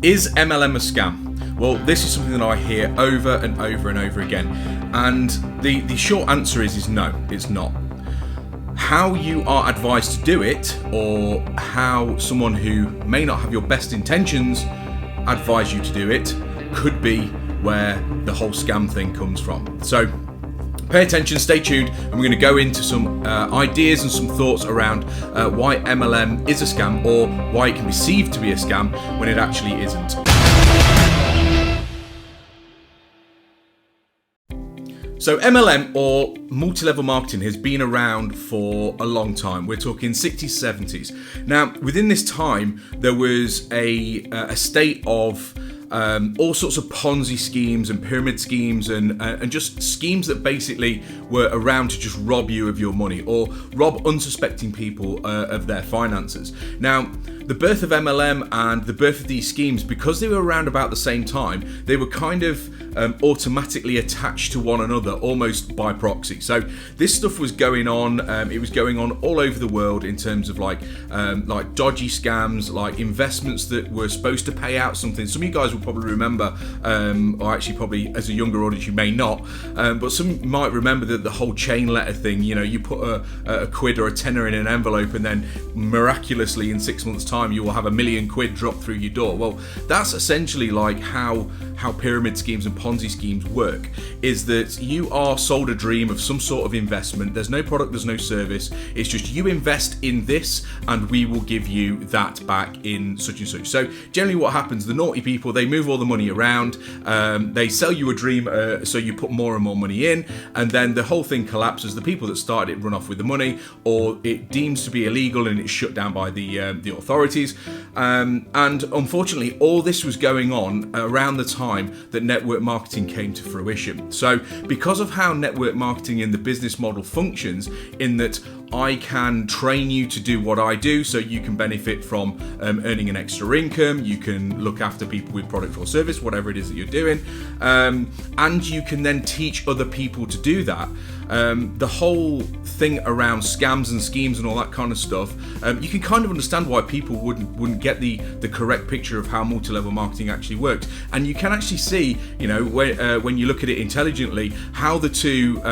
Is MLM a scam? Well, this is something that I hear over and over and over again. And the short answer is no, it's not. How you are advised to do it, or how someone who may not have your best intentions advise you to do it, could be where the whole scam thing comes from. So pay attention, stay tuned, and we're going to go into some ideas and some thoughts around why MLM is a scam, or why it can be perceived to be a scam when it actually isn't. So MLM, or multi-level marketing, has been around for a long time. We're talking 60s, 70s. Now, within this time, there was a state of all sorts of Ponzi schemes and pyramid schemes and just schemes that basically were around to just rob you of your money, or rob unsuspecting people of their finances. Now, the birth of MLM and the birth of these schemes, because they were around about the same time, they were kind of automatically attached to one another, almost by proxy. So this stuff was going on. It was going on all over the world in terms of like dodgy scams, like investments that were supposed to pay out something. Some of you guys will probably remember, or actually probably as a younger audience you may not, but some might remember the whole chain letter thing. You know, you put a quid or a tenner in an envelope, and then miraculously in 6 months' time you will have £1 million drop through your door. Well, that's essentially like how pyramid schemes and Ponzi schemes work, is that you are sold a dream of some sort of investment. There's no product, there's no service. It's just you invest in this and we will give you that back in such and such. So generally what happens, the naughty people, they move all the money around, they sell you a dream, so you put more and more money in, and then the whole thing collapses. The people that started it run off with the money, or it deems to be illegal and it's shut down by the authorities. And unfortunately, all this was going on around the time that network marketing came to fruition. So because of how network marketing in the business model functions, in that I can train you to do what I do, so you can benefit from earning an extra income, you can look after people with product or service, whatever it is that you're doing, and you can then teach other people to do that. The whole thing around scams and schemes and all that kind of stuff, you can kind of understand why people wouldn't get the correct picture of how multi-level marketing actually works. And you can actually see, you know, when you look at it intelligently, how the two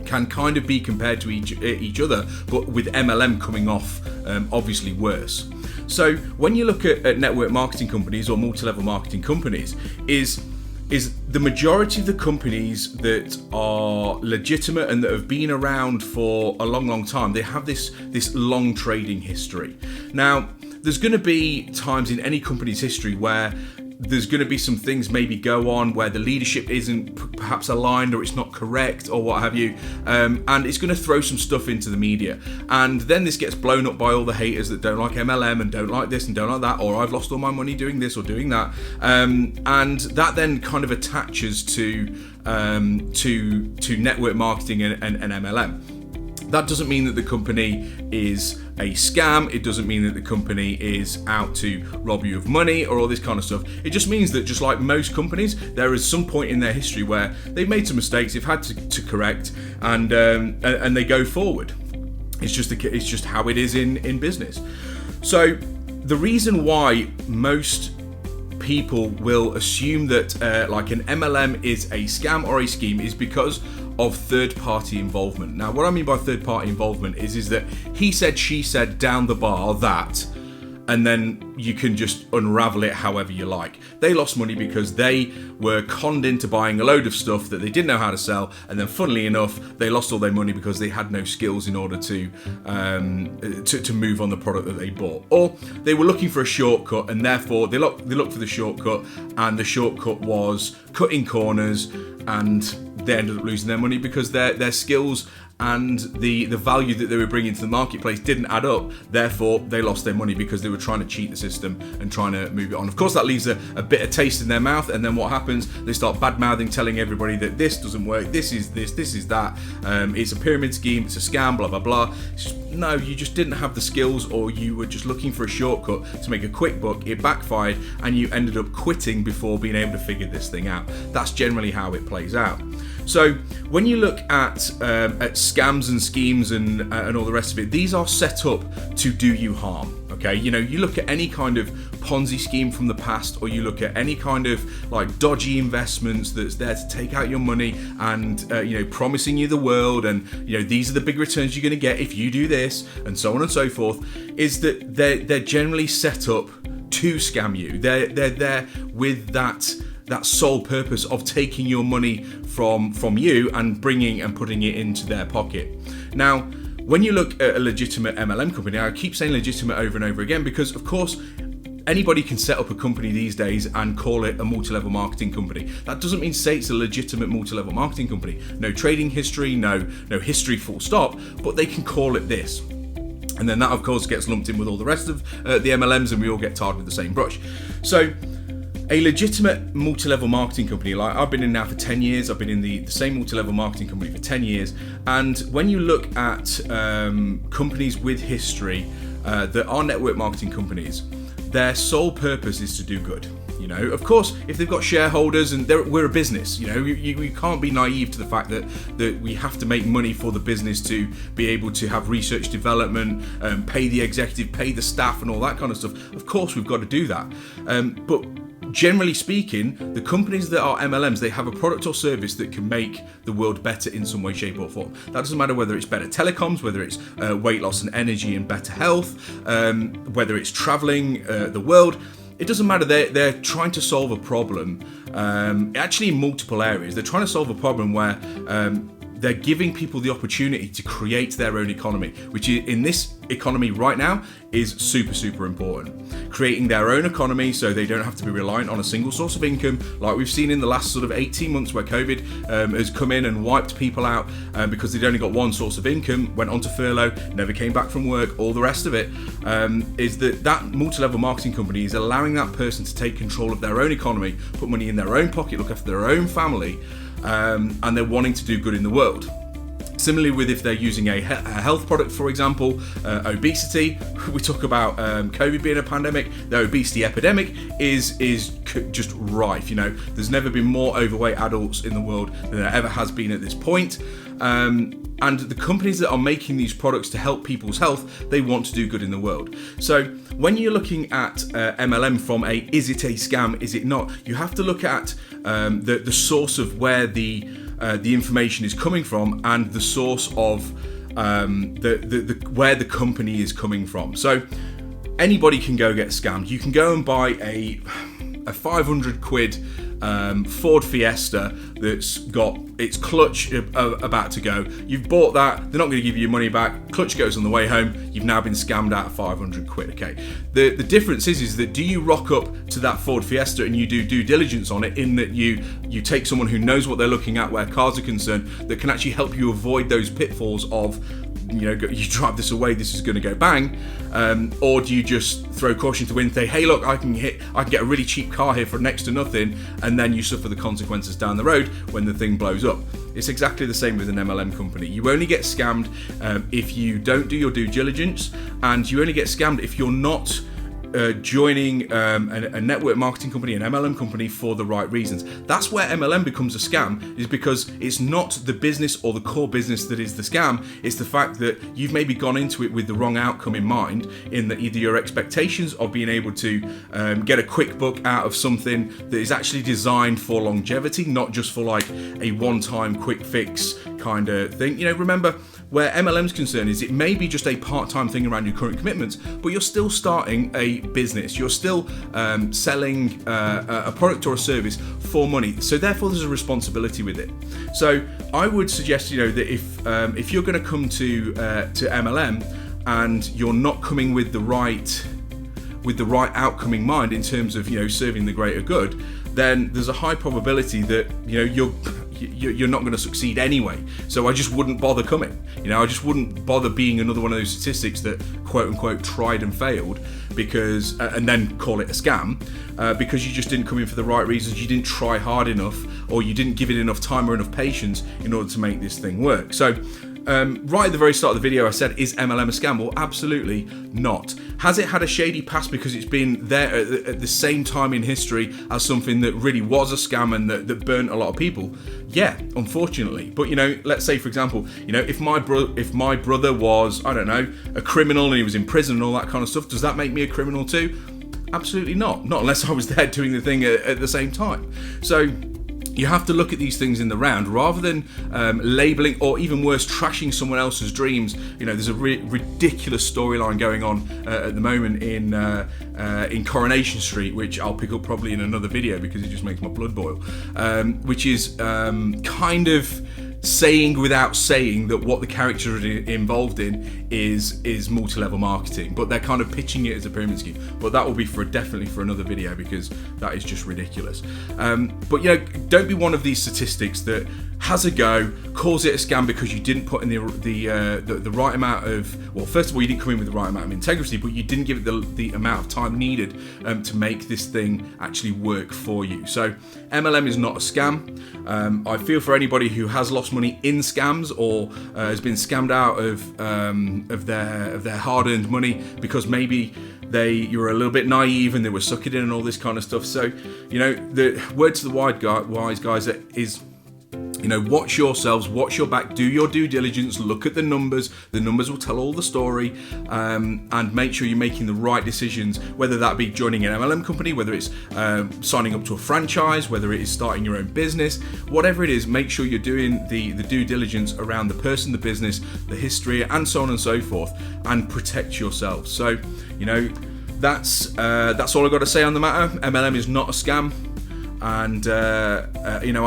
can kind of be compared to each other, but with MLM coming off obviously worse. So when you look at network marketing companies or multi-level marketing companies, is the majority of the companies that are legitimate and that have been around for a long time, they have this long trading history. Now, there's going to be times in any company's history where there's going to be some things maybe go on where the leadership isn't perhaps aligned, or it's not correct, or what have you, and it's going to throw some stuff into the media, and then this gets blown up by all the haters that don't like MLM and don't like this and don't like that, or I've lost all my money doing this or doing that, and that then kind of attaches to network marketing and MLM. That doesn't mean that the company is a scam. It doesn't mean that the company is out to rob you of money or all this kind of stuff. It just means that, just like most companies, there is some point in their history where they've made some mistakes, they've had to correct, and they go forward. It's just how it is in business. So the reason why most people will assume that like an MLM is a scam or a scheme is because of third-party involvement. Now, what I mean by third-party involvement is that he said, she said, down the bar, that, and then you can just unravel it however you like. They lost money because they were conned into buying a load of stuff that they didn't know how to sell, and then funnily enough, they lost all their money because they had no skills in order to move on the product that they bought. Or they were looking for a shortcut, and therefore they looked for the shortcut, and the shortcut was cutting corners, and they ended up losing their money because their skills and the value that they were bringing to the marketplace didn't add up. Therefore, they lost their money because they were trying to cheat the system and trying to move it on. Of course, that leaves a bitter taste in their mouth, and then what happens? They start bad-mouthing, telling everybody that this doesn't work, this is that, it's a pyramid scheme, it's a scam, blah, blah, blah. It's just, no, you just didn't have the skills, or you were just looking for a shortcut to make a quick buck, it backfired, and you ended up quitting before being able to figure this thing out. That's generally how it plays out. So when you look at scams and schemes and all the rest of it, these are set up to do you harm. Okay, you know, you look at any kind of Ponzi scheme from the past, or you look at any kind of like dodgy investments that's there to take out your money and promising you the world, and these are the big returns you're going to get if you do this, and so on and so forth, is that they're generally set up to scam you. They're there with that sole purpose of taking your money from you and bringing and putting it into their pocket. Now, when you look at a legitimate MLM company, I keep saying legitimate over and over again because, of course, anybody can set up a company these days and call it a multi-level marketing company. That doesn't mean to say it's a legitimate multi-level marketing company. No trading history, no history full stop, but they can call it this. And then that, of course, gets lumped in with all the rest of the MLMs, and we all get tarred with the same brush. So a legitimate multi-level marketing company, like I've been in now for 10 years, I've been in the same multi-level marketing company for 10 years, and when you look at companies with history that are network marketing companies, their sole purpose is to do good. Of course, if they've got shareholders, and we're a business, you can't be naive to the fact that we have to make money for the business to be able to have research development, pay the executive, pay the staff and all that kind of stuff. Of course, we've got to do that. But generally speaking, the companies that are MLMs, they have a product or service that can make the world better in some way, shape or form. That doesn't matter whether it's better telecoms, whether it's weight loss and energy and better health, whether it's traveling the world. It doesn't matter. They're trying to solve a problem, actually in multiple areas. They're trying to solve a problem where they're giving people the opportunity to create their own economy, which in this economy right now is super, super important. Creating their own economy so they don't have to be reliant on a single source of income, like we've seen in the last sort of 18 months where COVID has come in and wiped people out because they'd only got one source of income, went onto furlough, never came back from work, all the rest of it, is that multi-level marketing company is allowing that person to take control of their own economy, put money in their own pocket, look after their own family, and they're wanting to do good in the world. Similarly, with if they're using a health product, for example, obesity, we talk about COVID being a pandemic, the obesity epidemic is just rife. There's never been more overweight adults in the world than there ever has been at this point. And the companies that are making these products to help people's health, they want to do good in the world. So when you're looking at MLM from is it a scam, is it not, you have to look at the source of where the information is coming from and the source of where the company is coming from. So anybody can go get scammed. You can go and buy a 500 quid Ford Fiesta that's got its clutch about to go. You've bought that, they're not going to give you your money back, clutch goes on the way home, you've now been scammed out of 500 quid, okay? The difference is that do you rock up to that Ford Fiesta and you do due diligence on it, in that you take someone who knows what they're looking at where cars are concerned, that can actually help you avoid those pitfalls of, you drive this away, this is going to go bang, or do you just throw caution to the wind and say, hey look, I can get a really cheap car here for next to nothing, and then you suffer the consequences down the road when the thing blows up. It's exactly the same with an MLM company. You only get scammed if you don't do your due diligence, and you only get scammed if you're not joining a network marketing company, an MLM company, for the right reasons. That's where MLM becomes a scam, is because it's not the business or the core business that is the scam. It's the fact that you've maybe gone into it with the wrong outcome in mind, in that either your expectations of being able to get a quick buck out of something that is actually designed for longevity, not just for like a one-time quick fix kind of thing. Remember, where MLM's concerned is it may be just a part-time thing around your current commitments, but you're still starting a business. You're still selling a product or a service for money. So therefore, there's a responsibility with it. So I would suggest, that if you're going to come to MLM and you're not coming with the right outcome in mind in terms of serving the greater good, then there's a high probability that you're not going to succeed anyway. So I just wouldn't bother coming. I just wouldn't bother being another one of those statistics that quote unquote tried and failed, because and then call it a scam, because you just didn't come in for the right reasons, you didn't try hard enough, or you didn't give it enough time or enough patience in order to make this thing work. So right at the very start of the video I said, is MLM a scam? Well, absolutely not. Has it had a shady past because it's been there at the same time in history as something that really was a scam and that burnt a lot of people? Yeah, unfortunately. But let's say, for example, if my brother was, I don't know, a criminal and he was in prison and all that kind of stuff, does that make me a criminal too? Absolutely not. Not unless I was there doing the thing at the same time. So you have to look at these things in the round rather than labeling, or even worse, trashing someone else's dreams. You know, there's a ridiculous storyline going on at the moment in Coronation Street, which I'll pick up probably in another video because it just makes my blood boil, which is kind of saying without saying that what the character are involved in is multi-level marketing, but they're kind of pitching it as a pyramid scheme. But that will be definitely for another video, because that is just ridiculous. But you know, don't be one of these statistics that has a go, calls it a scam because you didn't put in the right amount of, well, first of all, you didn't come in with the right amount of integrity, but you didn't give it the amount of time needed to make this thing actually work for you. So MLM is not a scam. I feel for anybody who has lost money in scams, or has been scammed out of their hard-earned money because maybe you were a little bit naive and they were sucking in and all this kind of stuff. So, you know, the word to the wise guys is, you know, watch yourselves, watch your back, do your due diligence, look at the numbers. The numbers will tell all the story, and make sure you're making the right decisions, whether that be joining an MLM company, whether it's signing up to a franchise, whether it is starting your own business, whatever it is, make sure you're doing the due diligence around the person, the business, the history, and so on and so forth, and protect yourself. So, you know, that's all I've got to say on the matter. MLM is not a scam. And you know,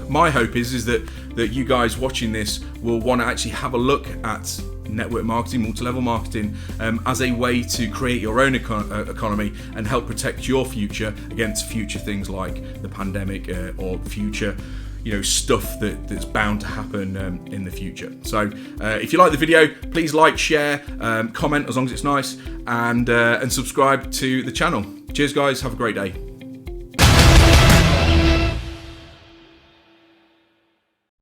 my hope is that you guys watching this will want to actually have a look at network marketing, multi-level marketing, as a way to create your own economy and help protect your future against future things like the pandemic, or future, you know, stuff that's bound to happen in the future. So if you like the video, please like, share, comment as long as it's nice, and subscribe to the channel. Cheers guys, have a great day.